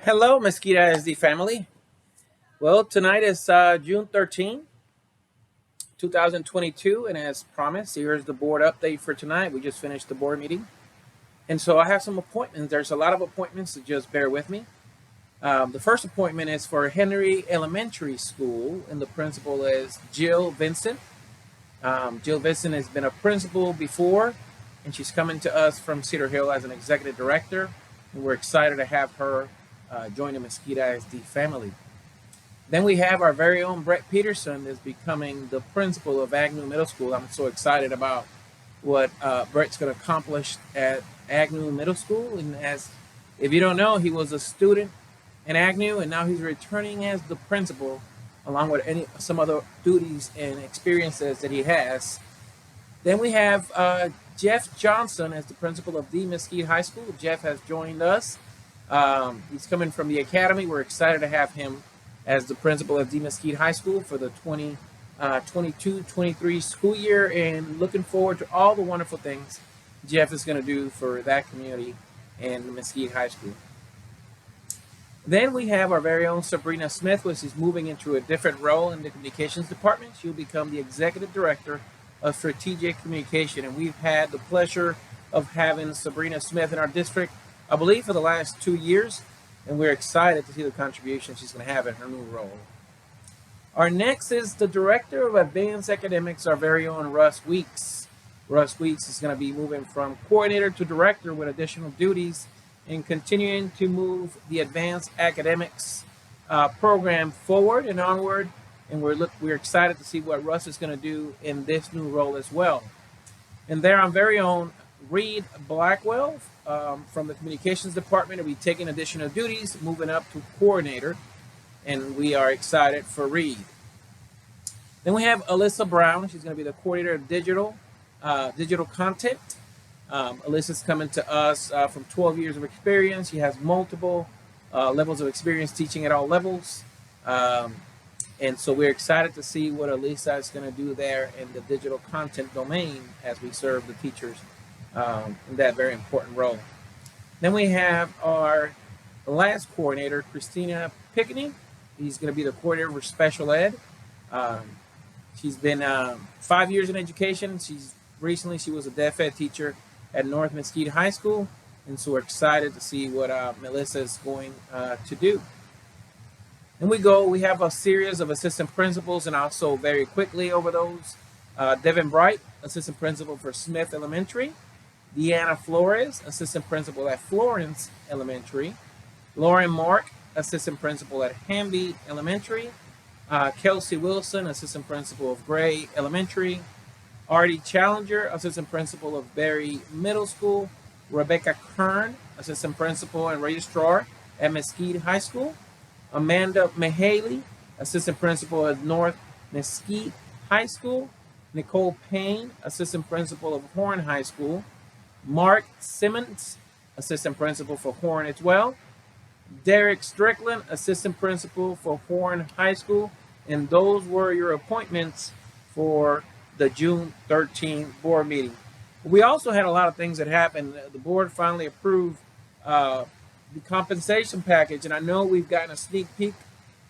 Hello, Mosquito SD family. Well, tonight is June 13, 2022, and as promised, here's the board update for tonight. We just finished the board meeting, and so I have some appointments. There's a lot of appointments, so just bear with me. The first appointment is for Henry Elementary School, and the principal is Jill Vincent. Jill Vincent has been a principal before, and she's coming to us from Cedar Hill as an executive director, and we're excited to have her join the Mosquito SD family. Then we have our very own Brett Peterson is becoming the principal of Agnew Middle School. I'm so excited about what Brett's going to accomplish at Agnew Middle School. And as if you don't know, he was a student in Agnew, and now he's returning as the principal, along with some other duties and experiences that he has. Then we have Jeff Johnson as the principal of the Mesquite High School. Jeff has joined us. He's coming from the academy. We're excited to have him as the principal of the Mesquite High School for the 2022-23 school year, and looking forward to all the wonderful things Jeff is going to do for that community and the Mesquite High School. Then we have our very own Sabrina Smith, which is moving into a different role in the communications department. She'll become the executive director of strategic communication, and we've had the pleasure of having Sabrina Smith in our district, I believe, for the last 2 years, and we're excited to see the contribution she's going to have in her new role. Our next is the Director of Advanced Academics, our very own Russ Weeks. Russ Weeks is going to be moving from coordinator to director with additional duties and continuing to move the advanced academics program forward and onward, and we're excited to see what Russ is going to do in this new role as well. And there, our very own Reed Blackwell from the communications department will be taking additional duties, moving up to coordinator, and we are excited for Reed. Then we have Alyssa Brown. She's going to be the coordinator of digital content. Alyssa's coming to us from 12 years of experience. She has multiple levels of experience teaching at all levels. And so we're excited to see what Alyssa is going to do there in the digital content domain as we serve the teachers in that very important role. Then we have our last coordinator, Christina Pickney. He's going to be the coordinator for special ed. She's been 5 years in education. She was a deaf ed teacher at North Mesquite High School, and so we're excited to see what Melissa is going to do. And we have a series of assistant principals, and also very quickly over those. Devin Bright, assistant principal for Smith Elementary. Deanna Flores, assistant principal at Florence Elementary. Lauren Mark, assistant principal at Hamby Elementary. Kelsey Wilson, assistant principal of Gray Elementary. Artie Challenger, assistant principal of Berry Middle School. Rebecca Kern, assistant principal and registrar at Mesquite High School. Amanda Mahaley, assistant principal at North Mesquite High School. Nicole Payne, assistant principal of Horn High School. Mark Simmons, assistant principal for Horn as well. Derek Strickland, assistant principal for Horn High School. And those were your appointments for the June 13 board meeting. We also had a lot of things that happened. The board finally approved the compensation package, and I know we've gotten a sneak peek.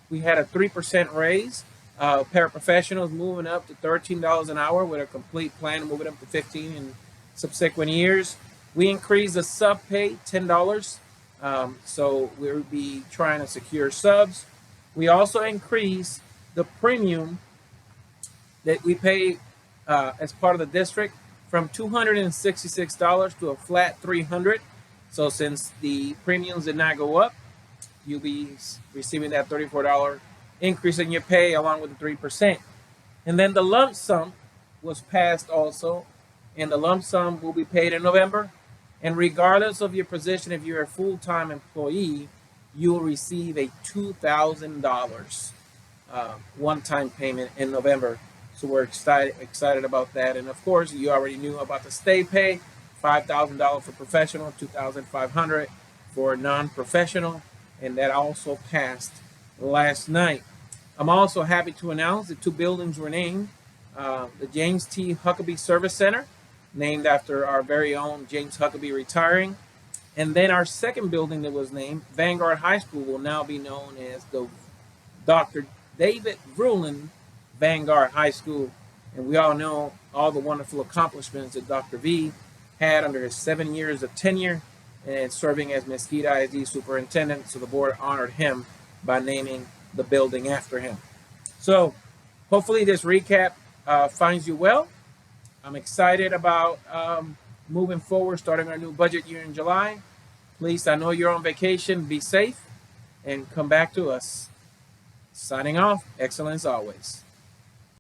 We had a 3% raise. Paraprofessionals moving up to $13 an hour with a complete plan, moving up to $15 in subsequent years. We increased the sub pay $10, so we'll be trying to secure subs. We also increased the premium that we pay as part of the district from $266 to a flat $300. So since the premiums did not go up, you'll be receiving that $34 increase in your pay along with the 3%. And then the lump sum was passed also, and the lump sum will be paid in November. And regardless of your position, if you're a full-time employee, you will receive a $2,000 one-time payment in November. So we're excited about that. And of course, you already knew about the stay pay. $5,000 for professional, $2,500 for non-professional, and that also passed last night. I'm also happy to announce that 2 buildings were named. The James T. Huckabee Service Center, named after our very own James Huckabee retiring, And then our second building that was named, Vanguard High School, will now be known as the Dr. David Vrooland Vanguard High School. And we all know all the wonderful accomplishments that Dr. V had under his 7 years of tenure and serving as Mesquite ISD superintendent. So the board honored him by naming the building after him. So hopefully this recap finds you well. I'm excited about moving forward, starting our new budget year in July. Please, I know you're on vacation. Be safe and come back to us. Signing off. Excellence always.